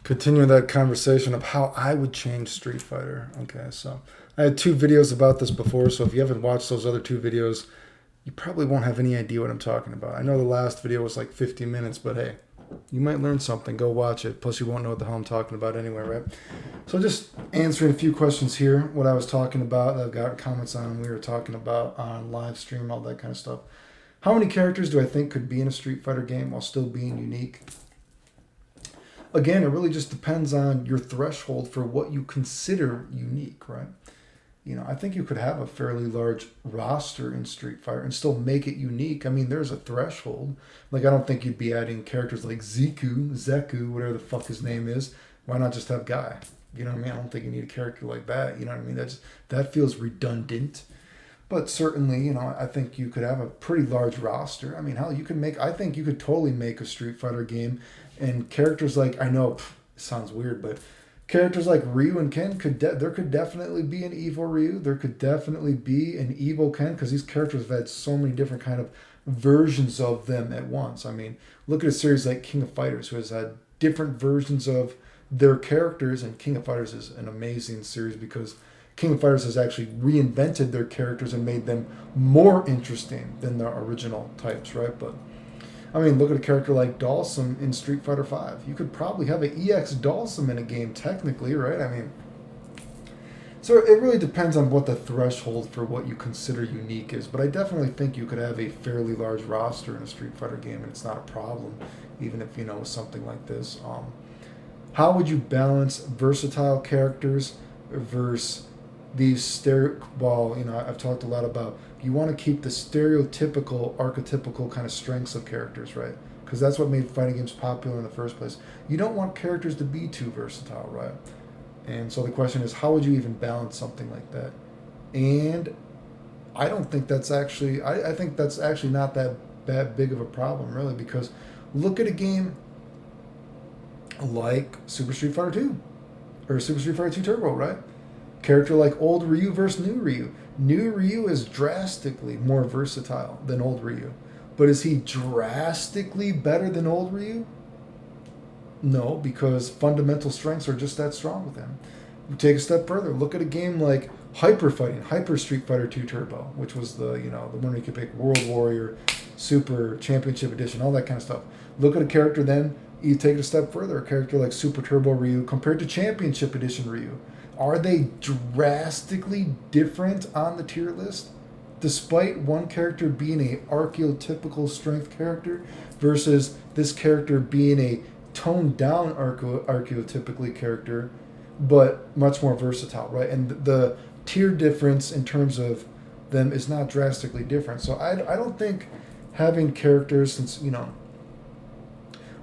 Continue that conversation of how I would change Street Fighter. Okay, so I had 2 videos about this before, so if you haven't watched those other 2 videos, you probably won't have any idea what I'm talking about. I know the last video was like 50 minutes, but hey, you might learn something. Go watch it. Plus, you won't know what the hell I'm talking about anyway, right? So just answering a few questions here. What I was talking about, that I've got comments on, we were talking about on live stream, all that kind of stuff. How many characters do I think could be in a Street Fighter game while still being unique? Again, it really just depends on your threshold for what you consider unique, right? I think you could have a fairly large roster in Street Fighter and still make it unique. I mean, there's a threshold. Like, I don't think you'd be adding characters like Zeku, whatever the fuck his name is. Why not just have Guy? You know what I mean? I don't think you need a character like that. You know what I mean? That feels redundant. But certainly, I think you could have a pretty large roster. I mean, hell, I think you could totally make a Street Fighter game and characters like, I know, it sounds weird, but characters like Ryu and Ken there could definitely be an evil Ryu. There could definitely be an evil Ken because these characters have had so many different kind of versions of them at once. I mean, look at a series like King of Fighters, who has had different versions of their characters, and King of Fighters is an amazing series because King of Fighters has actually reinvented their characters and made them more interesting than their original types, right? But I mean, look at a character like Dalsum in Street Fighter V. You could probably have an EX Dalsum in a game, technically, right? I mean, so it really depends on what the threshold for what you consider unique is. But I definitely think you could have a fairly large roster in a Street Fighter game, and it's not a problem, even if, something like this. How would you balance versatile characters versus these I've talked a lot about, you want to keep the stereotypical, archetypical kind of strengths of characters, right? Because that's what made fighting games popular in the first place. You don't want characters to be too versatile, right? And so the question is, how would you even balance something like that? And I don't think that's actually, I think that's actually not that big of a problem, really, because look at a game like Super Street Fighter 2 or Super Street Fighter 2 Turbo, right? Character like old Ryu versus new Ryu. New Ryu is drastically more versatile than old Ryu. But is he drastically better than old Ryu? No, because fundamental strengths are just that strong with him. You take a step further. Look at a game like Hyper Street Fighter 2 Turbo, which was the one where you could pick World Warrior, Super Championship Edition, all that kind of stuff. Look at a character then, you take it a step further, a character like Super Turbo Ryu compared to Championship Edition Ryu. Are they drastically different on the tier list? Despite one character being a archetypical strength character versus this character being a toned down archetypically character, but much more versatile, right? And the tier difference in terms of them is not drastically different. So I don't think having characters, since,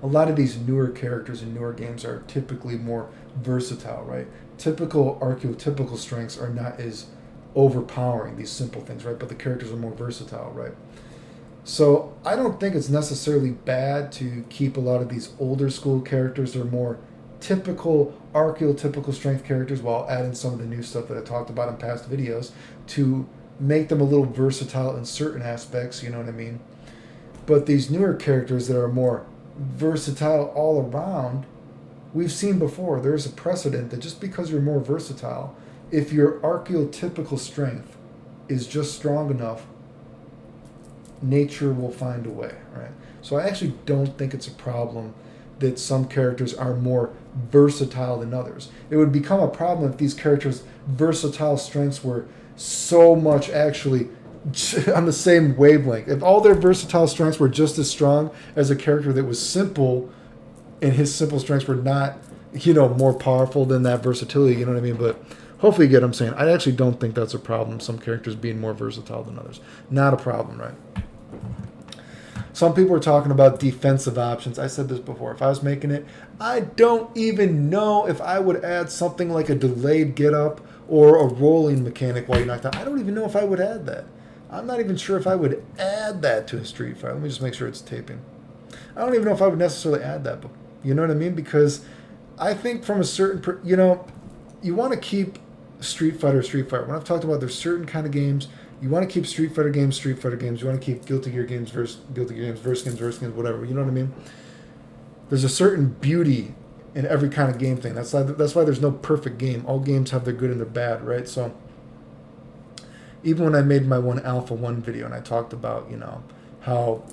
a lot of these newer characters in newer games are typically more versatile, right? Typical archetypical strengths are not as overpowering, these simple things, right? But the characters are more versatile, right? So I don't think it's necessarily bad to keep a lot of these older school characters that are more typical archetypical strength characters while adding some of the new stuff that I talked about in past videos to make them a little versatile in certain aspects, you know what I mean? But these newer characters that are more versatile all around, we've seen before, there's a precedent that just because you're more versatile, if your archetypical strength is just strong enough, nature will find a way, right? So I actually don't think it's a problem that some characters are more versatile than others. It would become a problem if these characters' versatile strengths were so much actually on the same wavelength. If all their versatile strengths were just as strong as a character that was simple and his simple strengths were not, more powerful than that versatility, you know what I mean? But hopefully you get what I'm saying. I actually don't think that's a problem, some characters being more versatile than others. Not a problem, right? Some people are talking about defensive options. I said this before. If I was making it, I don't even know if I would add something like a delayed get up or a rolling mechanic while you're knocked out. I don't even know if I would add that. I'm not even sure if I would add that to a Street Fighter. Let me just make sure it's taping. I don't even know if I would necessarily add that, but you know what I mean? Because I think from a certain, you want to keep Street Fighter. When I've talked about there's certain kind of games, you want to keep Street Fighter games. You want to keep Guilty Gear games versus Guilty Gear games, versus games, whatever. You know what I mean? There's a certain beauty in every kind of game thing. That's why there's no perfect game. All games have their good and their bad, right? So even when I made my Alpha 1 video and I talked about, how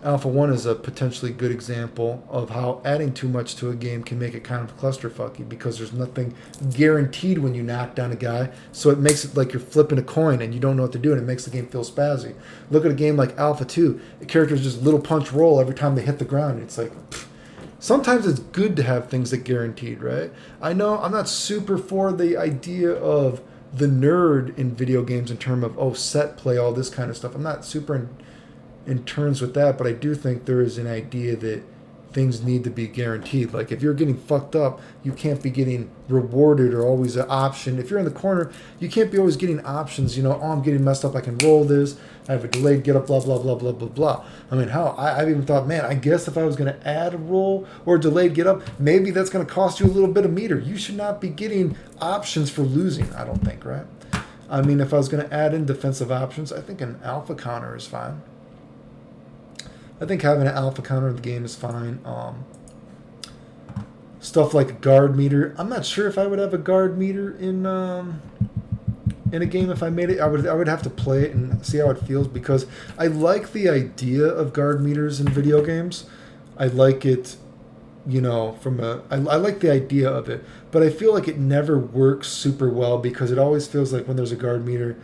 Alpha 1 is a potentially good example of how adding too much to a game can make it kind of clusterfucky because there's nothing guaranteed when you knock down a guy. So it makes it like you're flipping a coin and you don't know what to do, and it makes the game feel spazzy. Look at a game like Alpha 2. The characters just little punch roll every time they hit the ground. It's like, sometimes it's good to have things that guaranteed, right? I know I'm not super for the idea of the nerd in video games in terms of, set play, all this kind of stuff. I'm not super in terms with that, but I do think there is an idea that things need to be guaranteed. Like if you're getting fucked up, you can't be getting rewarded or always an option. If you're in the corner, you can't be always getting options. I'm getting messed up, I can roll this. I have a delayed get up, blah, blah, blah, blah, blah, blah. I mean, I've even thought, man, I guess if I was going to add a roll or a delayed get up, maybe that's going to cost you a little bit of meter. You should not be getting options for losing, I don't think, right? I mean, if I was going to add in defensive options, I think an alpha counter is fine. I think having an alpha counter in the game is fine. Stuff like a guard meter. I'm not sure if I would have a guard meter in a game if I made it. I would have to play it and see how it feels, because I like the idea of guard meters in video games. I like it, I like the idea of it, but I feel like it never works super well because it always feels like when there's a guard meter,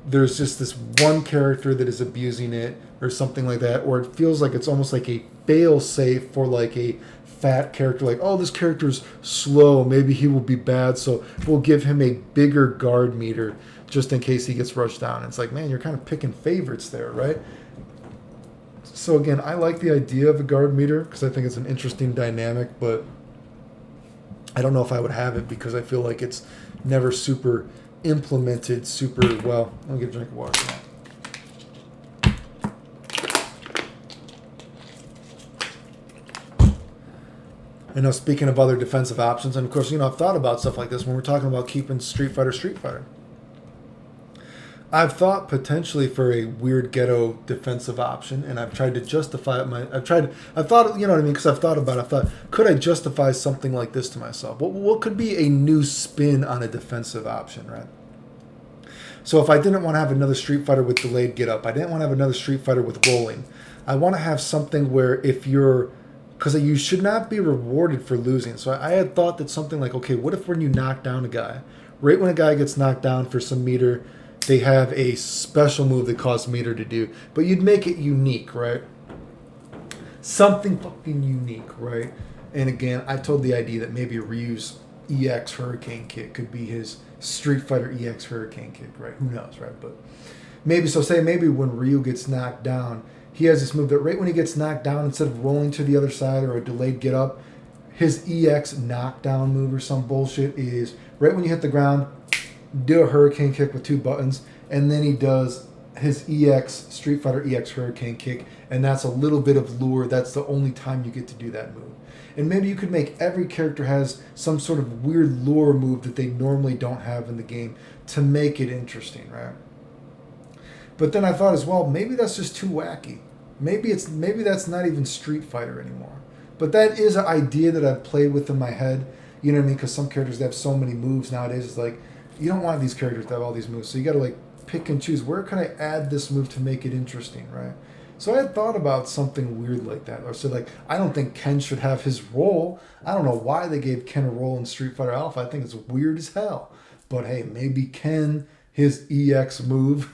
there's just this one character that is abusing it or something like that, or it feels like it's almost like a fail safe for like a fat character, like, this character's slow, maybe he will be bad, so we'll give him a bigger guard meter just in case he gets rushed down. It's like, man, you're kind of picking favorites there, right? So again, I like the idea of a guard meter because I think it's an interesting dynamic, but I don't know if I would have it because I feel like it's never super implemented super well. I'll get a drink of water. And now, speaking of other defensive options, and of course, I've thought about stuff like this when we're talking about keeping Street Fighter. I've thought potentially for a weird ghetto defensive option, and I've tried to justify it. I've thought, you know what I mean? Because I've thought about it. I thought, could I justify something like this to myself? What could be a new spin on a defensive option, right? So if I didn't want to have another Street Fighter with delayed get up, I didn't want to have another Street Fighter with rolling. I want to have something where because you should not be rewarded for losing. So I had thought that something like, okay, what if when you knock down a guy, right when a guy gets knocked down for some meter, they have a special move that costs meter to do, but you'd make it unique, right? Something fucking unique, right? And again, I told the idea that maybe Ryu's EX Hurricane Kick could be his Street Fighter EX Hurricane Kick, right? Who knows, right? But maybe when Ryu gets knocked down, he has this move that right when he gets knocked down, instead of rolling to the other side or a delayed get up, his EX knockdown move or some bullshit is right when you hit the ground, do a Hurricane Kick with 2 buttons, and then he does his EX Street Fighter EX Hurricane Kick, and that's a little bit of lure. That's the only time you get to do that move. And maybe you could make every character has some sort of weird lure move that they normally don't have in the game to make it interesting, right? But then I thought as well, maybe that's just too wacky. Maybe that's not even Street Fighter anymore. But that is an idea that I've played with in my head. You know what I mean? Because some characters have so many moves nowadays. It's like, you don't want these characters to have all these moves. So you got to like pick and choose. Where can I add this move to make it interesting, right? So I had thought about something weird like that. Or so like, I don't think Ken should have his roll. I don't know why they gave Ken a roll in Street Fighter Alpha. I think it's weird as hell. But hey, maybe Ken, his EX move,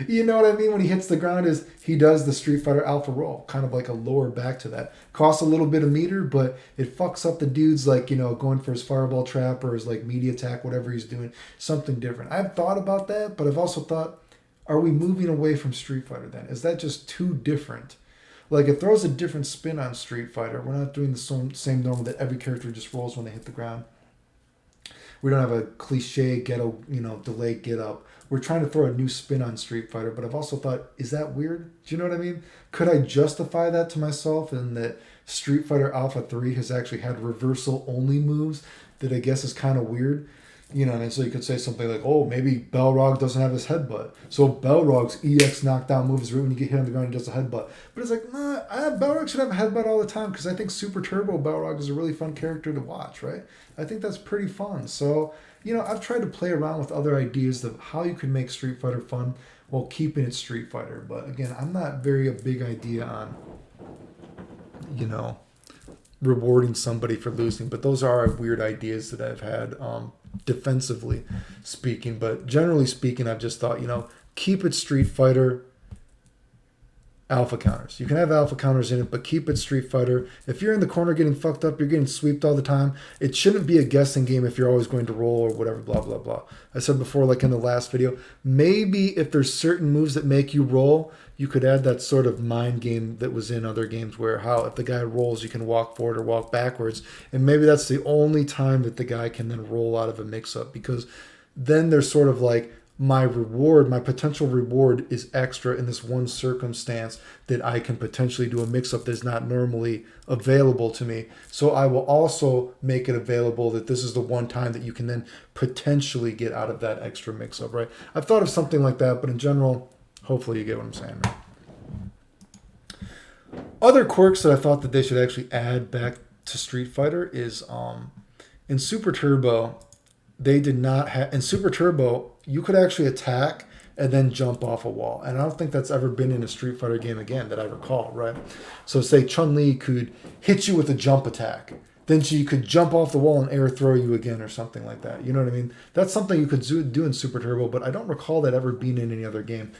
you know what I mean? When he hits the ground, he does the Street Fighter Alpha roll, kind of like a lower back to that. Costs a little bit of meter, but it fucks up the dude's like, going for his fireball trap or his like media attack, whatever he's doing, something different. I've thought about that, but I've also thought, are we moving away from Street Fighter then? Is that just too different? Like it throws a different spin on Street Fighter. We're not doing the same normal that every character just rolls when they hit the ground. We don't have a cliche delay get up. We're trying to throw a new spin on Street Fighter, but I've also thought, is that weird? Do you know what I mean? Could I justify that to myself in that Street Fighter Alpha 3 has actually had reversal only moves that I guess is kind of weird? You know, and so you could say something like, oh, maybe Balrog doesn't have his headbutt. So Balrog's EX knockdown move is right when you get hit on the ground, he does a headbutt. But it's like, nah, Balrog should have a headbutt all the time because I think Super Turbo Balrog is a really fun character to watch, right? I think that's pretty fun. So, you know, I've tried to play around with other ideas of how you can make Street Fighter fun while keeping it Street Fighter. But again, I'm not very a big idea on, you know, rewarding somebody for losing. But those are weird ideas that I've had, defensively speaking. But generally speaking, I've just thought, you know, keep it Street Fighter. Alpha counters. You can have alpha counters in it, but keep it Street Fighter. If you're in the corner getting fucked up, you're getting sweeped all the time. It shouldn't be a guessing game if you're always going to roll or whatever, blah, blah, blah. I said before, like in the last video, maybe if there's certain moves that make you roll, you could add that sort of mind game that was in other games where how if the guy rolls, you can walk forward or walk backwards. And maybe that's the only time that the guy can then roll out of a mix-up, because then there's sort of like, my reward, my potential reward is extra in this one circumstance that I can potentially do a mix-up that's not normally available to me. So I will also make it available that this is the one time that you can then potentially get out of that extra mix-up, right? I've thought of something like that, but in general, hopefully you get what I'm saying, right? Other quirks that I thought that they should actually add back to Street Fighter is in Super Turbo, they did not have... In Super Turbo, you could actually attack and then jump off a wall. And I don't think that's ever been in a Street Fighter game again that I recall, right? So say Chun-Li could hit you with a jump attack. Then she could jump off the wall and air throw you again or something like that. You know what I mean? That's something you could do in Super Turbo, but I don't recall that ever being in any other game.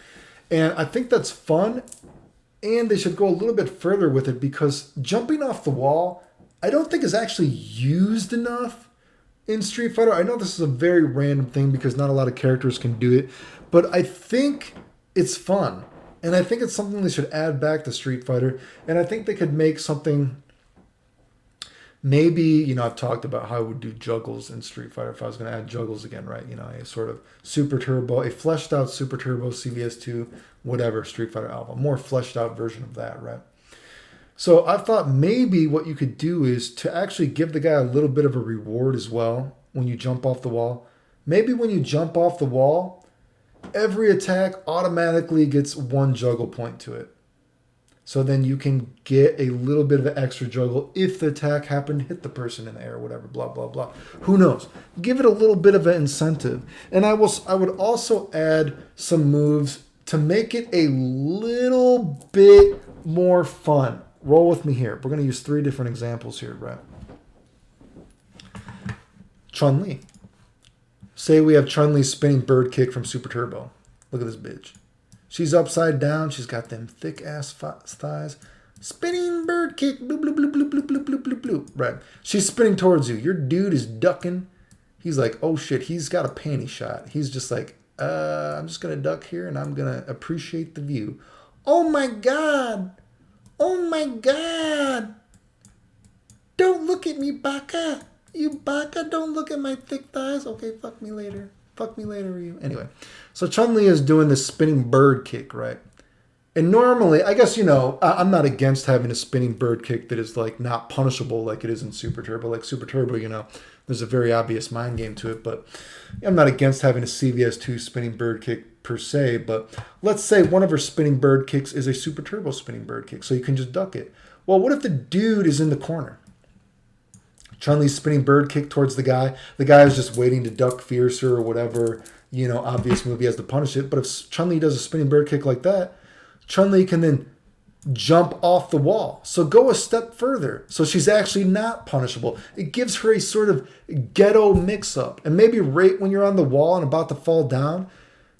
And I think that's fun. And they should go a little bit further with it, because jumping off the wall, I don't think is actually used enough in Street Fighter. I know this is a very random thing because not a lot of characters can do it, but I think it's fun. And I think it's something they should add back to Street Fighter. And I think they could make something, maybe, you know, I've talked about how I would do juggles in Street Fighter if I was going to add juggles again, right? You know, a sort of Super Turbo, a fleshed out Super Turbo, CVS2, whatever, Street Fighter Alpha, more fleshed out version of that, right? So I thought maybe what you could do is to actually give the guy a little bit of a reward as well when you jump off the wall. Maybe when you jump off the wall, every attack automatically gets one juggle point to it. So then you can get a little bit of an extra juggle if the attack happened to hit the person in the air or whatever, blah, blah, blah. Who knows? Give it a little bit of an incentive. And I would also add some moves to make it a little bit more fun. Roll with me here. We're going to use 3 different examples here, right? Chun-Li. Say we have Chun-Li spinning bird kick from Super Turbo. Look at this bitch. She's upside down. She's got them thick-ass thighs. Spinning bird kick. Bloop, bloop, bloop, bloop, bloop, bloop, bloop, bloop, bloop. Right. She's spinning towards you. Your dude is ducking. He's like, oh, shit. He's got a panty shot. He's just like, I'm just going to duck here, and I'm going to appreciate the view. Oh, my God. Oh my God! Don't look at me, Baka! You Baka, don't look at my thick thighs. Okay, fuck me later. Fuck me later, you. Anyway, so Chun-Li is doing this spinning bird kick, right? And normally, I guess, you know, I'm not against having a spinning bird kick that is like not punishable like it is in Super Turbo. Like Super Turbo, you know, there's a very obvious mind game to it, but I'm not against having a CVS2 spinning bird kick per se, but let's say one of her spinning bird kicks is a Super Turbo spinning bird kick, so you can just duck it. Well, what if the dude is in the corner? Chun-Li's spinning bird kick towards the guy. The guy is just waiting to duck fiercer or whatever, you know, obvious move he has to punish it. But if Chun-Li does a spinning bird kick like that, Chun-Li can then jump off the wall. So go a step further. So she's actually not punishable. It gives her a sort of ghetto mix-up. And maybe right when you're on the wall and about to fall down,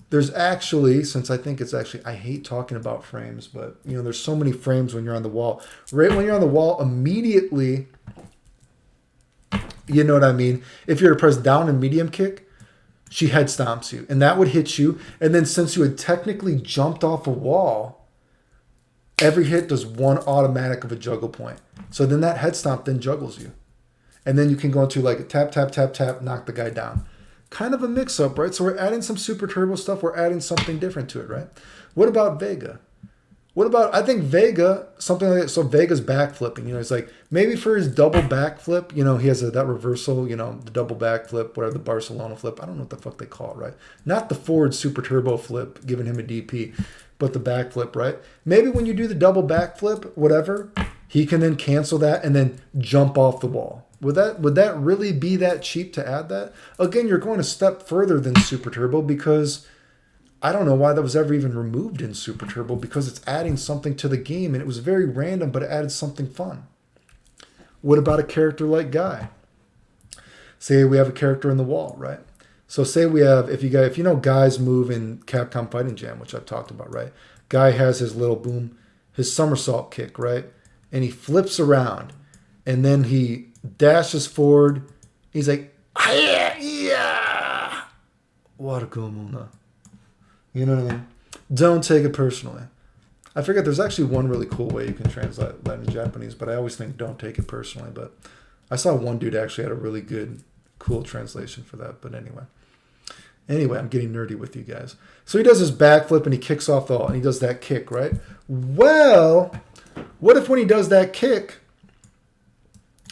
there's actually, since I think it's actually, I hate talking about frames, but, you know, there's so many frames when you're on the wall. Right when you're on the wall, immediately, you know what I mean? If you're to press down and medium kick, she head stomps you. And that would hit you. And then since you had technically jumped off a wall, every hit does one automatic of a juggle point. So then that head stomp then juggles you. And then you can go into like a tap, tap, tap, tap, knock the guy down. Kind of a mix-up, right? So we're adding some Super Turbo stuff. We're adding something different to it, right? What about Vega? What about, I think Vega, something like that. So Vega's backflipping, it's like maybe for his double backflip, he has that reversal, the double backflip, whatever, the Barcelona flip. I don't know what the fuck they call it, right? Not the forward super turbo flip, giving him a DP, but the backflip, right? Maybe when you do the double backflip, whatever, he can then cancel that and then jump off the wall. Would that really be that cheap to add that? Again, you're going a step further than super turbo because I don't know why that was ever even removed in Super Turbo because it's adding something to the game and it was very random, but it added something fun. What about a character like Guy? Say we have a character in the wall, right? So say we have, if you know Guy's move in Capcom Fighting Jam, which I've talked about, right? Guy has his little boom, his somersault kick, right? And he flips around and then he dashes forward. He's like, yeah, Watakumuna. You know what I mean? Don't take it personally. I forget, there's actually one really cool way you can translate that in Japanese, but I always think don't take it personally. But I saw one dude actually had a really good, cool translation for that. But anyway, I'm getting nerdy with you guys. So he does his backflip and he kicks off the wall and he does that kick, right? Well, what if when he does that kick,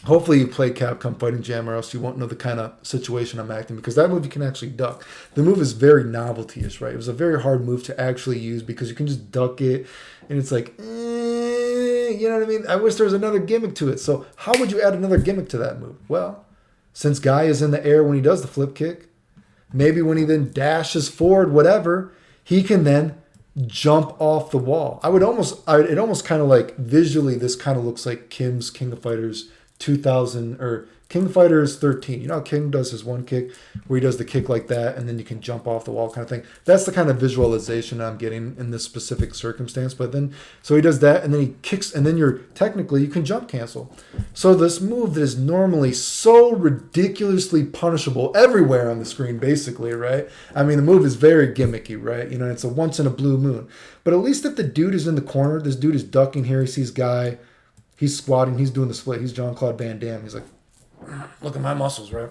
hopefully you play Capcom Fighting Jam or else you won't know the kind of situation I'm acting because that move you can actually duck. The move is very novelty-ish, right? It was a very hard move to actually use because you can just duck it and it's like, you know what I mean? I wish there was another gimmick to it. So how would you add another gimmick to that move? Well, since Guy is in the air when he does the flip kick, maybe when he then dashes forward, whatever, he can then jump off the wall. It almost kind of like visually, this kind of looks like Kim's King of Fighters 2000 or King of Fighters 13. You know how King does his one kick where he does the kick like that and then you can jump off the wall kind of thing. That's the kind of visualization I'm getting in this specific circumstance. But then, so he does that and then he kicks and then you can jump cancel. So this move that is normally so ridiculously punishable everywhere on the screen basically, right? I mean, the move is very gimmicky, right? It's a once in a blue moon. But at least if the dude is in the corner, this dude is ducking here, he sees Guy, he's squatting, he's doing the split, he's Jean-Claude Van Damme, he's like, look at my muscles, right?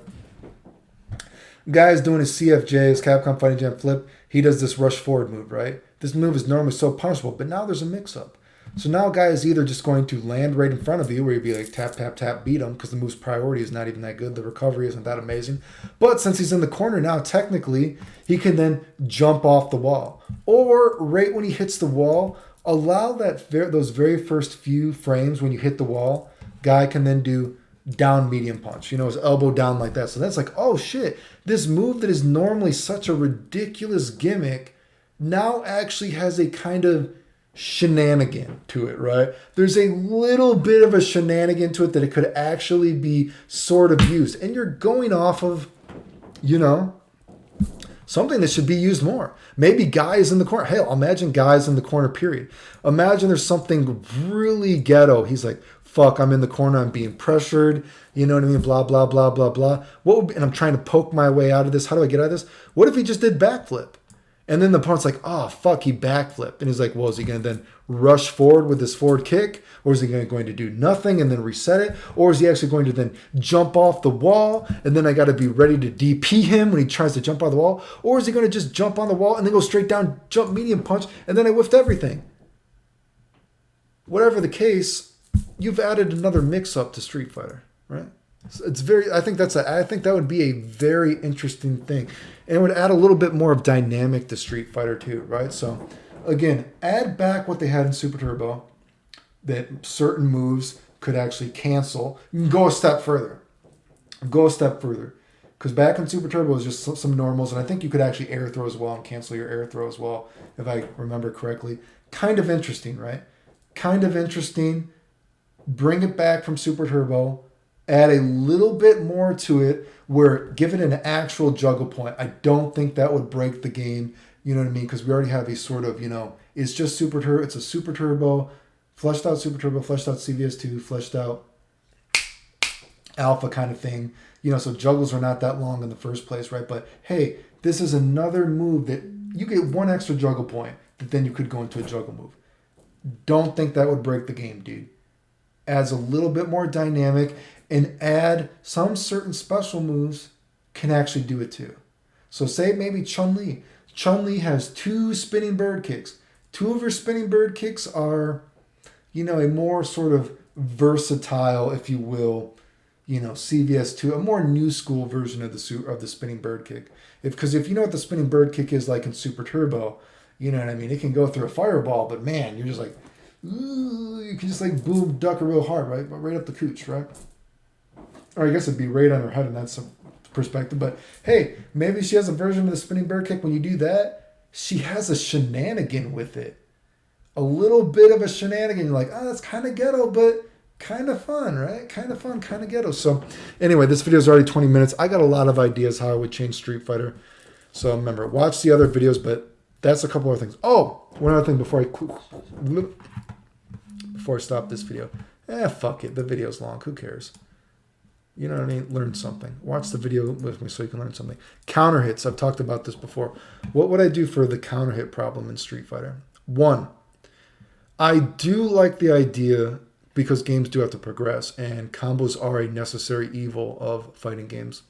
Guy's doing his CFJ, his Capcom Fighting Jam flip. He does this rush forward move, right? This move is normally so punishable, but now there's a mix-up. So now Guy is either just going to land right in front of you, where you'd be like tap, tap, tap, beat him, because the move's priority is not even that good. The recovery isn't that amazing. But since he's in the corner now, technically, he can then jump off the wall. Or right when he hits the wall, allow those very first few frames when you hit the wall, Guy can then do down medium punch, his elbow down like that. So that's like, oh shit, this move that is normally such a ridiculous gimmick now actually has a kind of shenanigan to it, right? There's a little bit of a shenanigan to it that it could actually be sort of used. And you're going off of, something that should be used more. Maybe Guy is in the corner. Hell, imagine Guy's in the corner, period. Imagine there's something really ghetto. He's like, fuck, I'm in the corner, I'm being pressured, you know what I mean, blah, blah, blah, blah, blah. And I'm trying to poke my way out of this. How do I get out of this? What if he just did backflip? And then the opponent's like, oh, fuck, he backflipped. And he's like, well, is he going to then rush forward with his forward kick? Or is he going to do nothing and then reset it? Or is he actually going to then jump off the wall? And then I got to be ready to DP him when he tries to jump on the wall? Or is he going to just jump on the wall and then go straight down, jump medium punch, and then I whiffed everything? Whatever the case, you've added another mix-up to Street Fighter, right? I think that would be a very interesting thing. And it would add a little bit more of dynamic to Street Fighter 2, right? So, again, add back what they had in Super Turbo, that certain moves could actually cancel. You can go a step further. Because back in Super Turbo, it was just some normals, and I think you could actually air throw as well and cancel your air throw as well, if I remember correctly. Kind of interesting, right? Kind of interesting. Bring it back from Super Turbo. Add a little bit more to it where give it an actual juggle point. I don't think that would break the game. You know what I mean? Because we already have a sort of, it's just Super Turbo. It's a Super Turbo, fleshed out Super Turbo, fleshed out CVS2, fleshed out Alpha kind of thing. So juggles are not that long in the first place, right? But hey, this is another move that you get one extra juggle point that then you could go into a juggle move. Don't think that would break the game, dude. Adds a little bit more dynamic, and add some certain special moves can actually do it too. So say maybe Chun-Li. Chun-Li has 2 spinning bird kicks. Two of her spinning bird kicks are, you know, a more sort of versatile, if you will, you know, CVS2, a more new school version of the spinning bird kick. Because if you know what the spinning bird kick is like in Super Turbo, you know what I mean? It can go through a fireball, but man, you're just like, ooh, you can just like boom, duck it real hard, right? But right up the cooch, right? Or I guess it'd be right on her head in that perspective. But hey, maybe she has a version of the spinning bird kick. When you do that, she has a shenanigan with it. A little bit of a shenanigan. You're like, oh, that's kind of ghetto, but kind of fun, right? Kind of fun, kind of ghetto. So anyway, this video is already 20 minutes. I got a lot of ideas how I would change Street Fighter. So remember, watch the other videos, but that's a couple other things. Oh, one other thing before I stop this video. Fuck it. The video's long. Who cares? You know what I mean? Learn something. Watch the video with me so you can learn something. Counter hits. I've talked about this before. What would I do for the counter hit problem in Street Fighter? One, I do like the idea, because games do have to progress, and combos are a necessary evil of fighting games.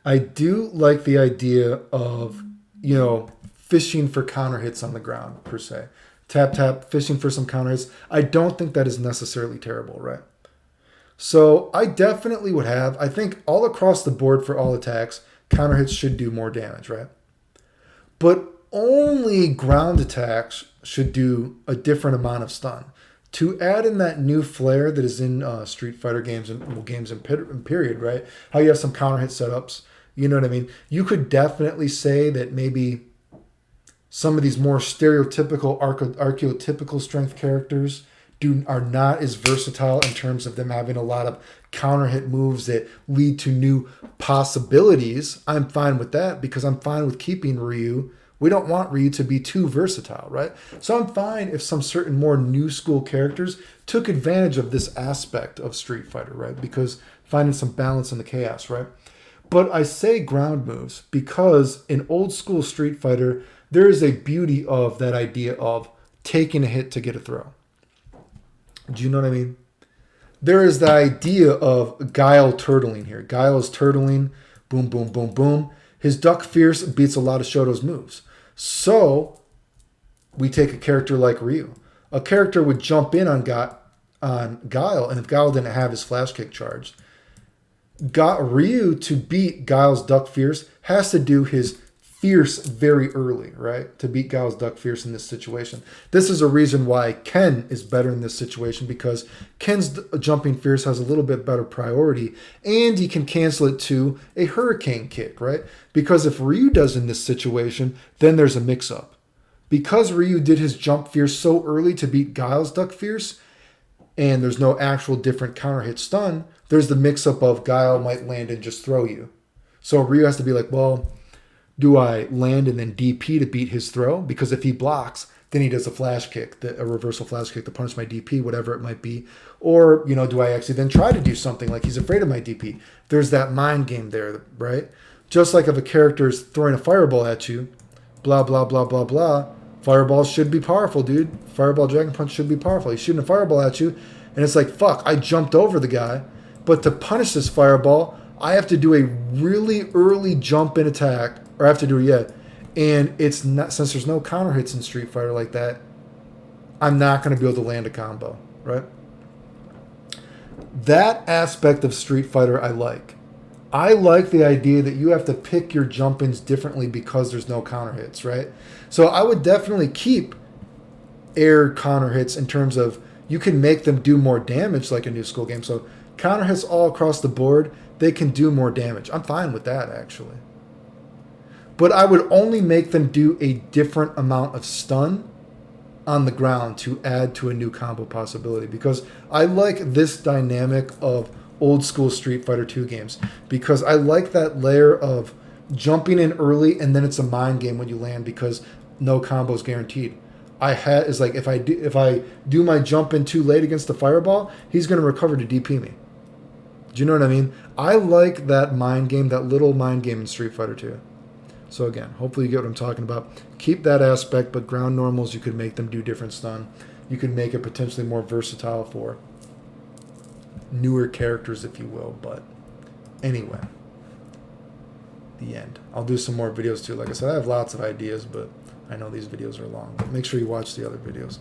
I do like the idea of, you know, fishing for counter hits on the ground, per se. Tap, tap, fishing for some counter hits. I don't think that is necessarily terrible, right? So I definitely would have, I think all across the board for all attacks, counter hits should do more damage, right? But only ground attacks should do a different amount of stun. To add in that new flair that is in Street Fighter games and games in period, right? How you have some counter hit setups. You know what I mean? You could definitely say that maybe some of these more stereotypical, archetypical strength characters are not as versatile in terms of them having a lot of counter hit moves that lead to new possibilities. I'm fine with that because I'm fine with keeping Ryu. We don't want Ryu to be too versatile, right? So I'm fine if some certain more new school characters took advantage of this aspect of Street Fighter, right? Because finding some balance in the chaos, right? But I say ground moves because in old school Street Fighter, there is a beauty of that idea of taking a hit to get a throw. Do you know what I mean? There is the idea of Guile turtling here. Guile is turtling, boom, boom, boom, boom. His duck fierce beats a lot of Shoto's moves. So we take a character like Ryu. A character would jump in on Guile, and if Guile didn't have his flash kick charged, Ryu to beat Guile's duck fierce has to do his fierce very early, right? To beat Guile's duck fierce in this situation. This is a reason why Ken is better in this situation, because Ken's jumping fierce has a little bit better priority, and he can cancel it to a hurricane kick, right? Because if Ryu does in this situation, then there's a mix-up. Because Ryu did his jump fierce so early to beat Guile's duck fierce, and there's no actual different counter hit stun, there's the mix-up of Guile might land and just throw you. So Ryu has to be like, well, do I land and then DP to beat his throw? Because if he blocks, then he does a flash kick, a reversal flash kick to punish my DP, whatever it might be. Or, you know, do I actually then try to do something like he's afraid of my DP? There's that mind game there, right? Just like if a character is throwing a fireball at you, blah, blah, blah, blah, blah. Fireballs should be powerful, dude. Fireball Dragon Punch should be powerful. He's shooting a fireball at you, and it's like, fuck, I jumped over the guy. But to punish this fireball, I have to do a really early jump in attack, or I have to do it yet. And it's not, since there's no counter hits in Street Fighter like that, I'm not going to be able to land a combo, right? That aspect of Street Fighter I like. I like the idea that you have to pick your jump-ins differently because there's no counter hits, right? So I would definitely keep air counter hits in terms of you can make them do more damage like a new school game. So counter hits all across the board, they can do more damage. I'm fine with that, actually. But I would only make them do a different amount of stun on the ground to add to a new combo possibility, because I like this dynamic of old school Street Fighter 2 games, because I like that layer of jumping in early and then it's a mind game when you land because no combo is guaranteed. Is like if I do my jump in too late against the fireball, he's going to recover to DP me. Do you know what I mean? I like that mind game, that little mind game in Street Fighter 2. So again, hopefully you get what I'm talking about. Keep that aspect, but ground normals, you could make them do different stun. You could make it potentially more versatile for newer characters, if you will. But anyway, the end. I'll do some more videos too. Like I said, I have lots of ideas, but I know these videos are long, but make sure you watch the other videos.